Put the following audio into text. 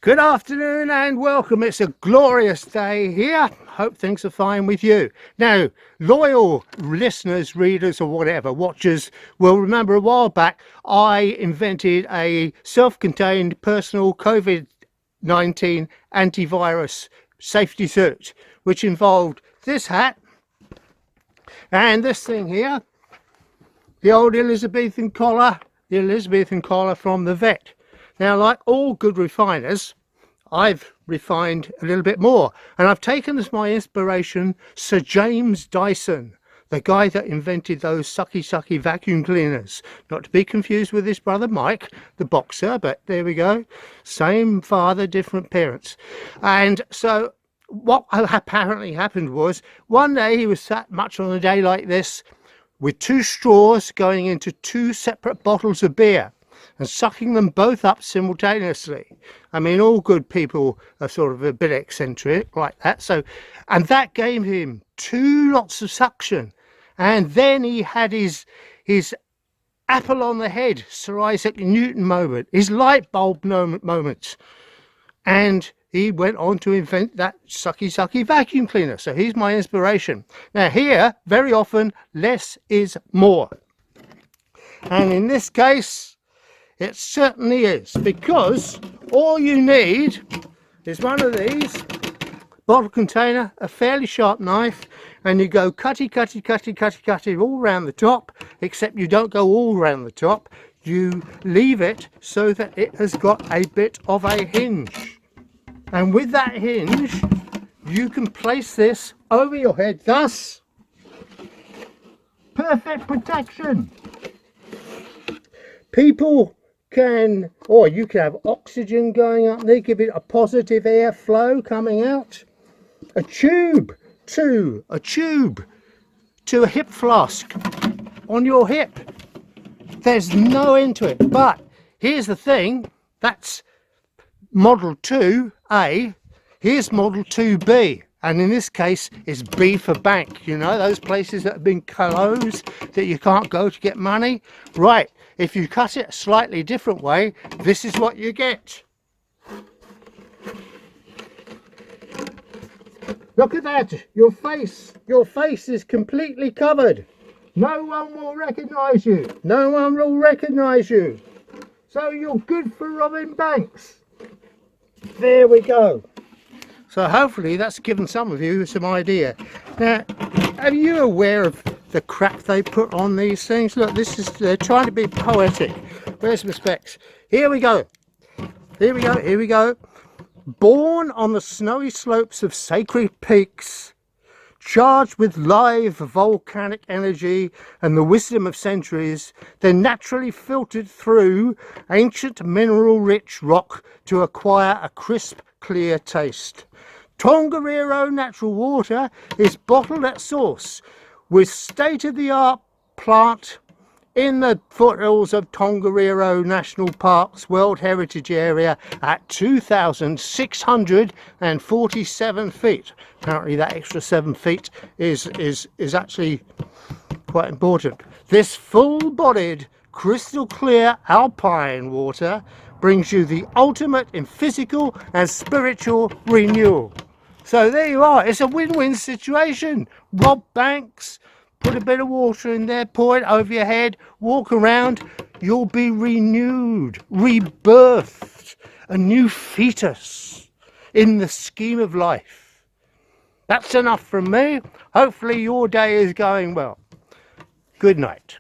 Good afternoon and welcome. It's a glorious day here. Hope things are fine with you. Now, loyal listeners, readers or whatever, watchers will remember a while back I invented a self-contained personal COVID-19 antivirus safety suit, which involved this hat and this thing here, the old Elizabethan collar, from the vet. Now, like all good refiners, I've refined a little bit more, and I've taken as my inspiration Sir James Dyson, the guy that invented those sucky vacuum cleaners. Not to be confused with his brother Mike, the boxer, but there we go. Same father, different parents. And so what apparently happened was, one day he was sat much on a day like this with two straws going into two separate bottles of beer and sucking them both up simultaneously. I mean, all good people are sort of a bit eccentric like that. So, and that gave him two lots of suction. And then he had his apple on the head, Sir Isaac Newton moment, his light bulb moment. And he went on to invent that sucky vacuum cleaner. So he's my inspiration. Now here, very often, less is more. And in this case, it certainly is, because all you need is one of these, bottle container, a fairly sharp knife, and you go cutty all around the top, except you don't go all around the top. You leave it so that it has got a bit of a hinge. And with that hinge, you can place this over your head, thus perfect protection. People can, or you can have oxygen going up there, give it a positive airflow coming out. A tube to a hip flask on your hip. There's no end to it. But here's the thing, that's model 2A, here's model 2B. And in this case, it's B for bank. You know, those places that have been closed that you can't go to get money. Right, if you cut it a slightly different way, this is what you get. Look at that, your face is completely covered. No one will recognize you. No one will recognize you. So you're good for robbing banks. There we go. So hopefully that's given some of you some idea. Now, are you aware of the crap they put on these things? Look, they're trying to be poetic. Where's my specs? Here we go. Born on the snowy slopes of sacred peaks, charged with live volcanic energy and the wisdom of centuries, they're naturally filtered through ancient mineral-rich rock to acquire a crisp, clear taste. Tongariro natural water is bottled at source with state-of-the-art plant in the foothills of Tongariro National Park's World Heritage Area at 2,647 feet. Apparently that extra 7 feet is actually quite important. This full-bodied, crystal clear alpine water brings you the ultimate in physical and spiritual renewal. So there you are, it's a win-win situation. Rob banks, put a bit of water in there, pour it over your head, walk around, you'll be renewed, rebirthed, a new fetus in the scheme of life. That's enough from me. Hopefully your day is going well. Good night.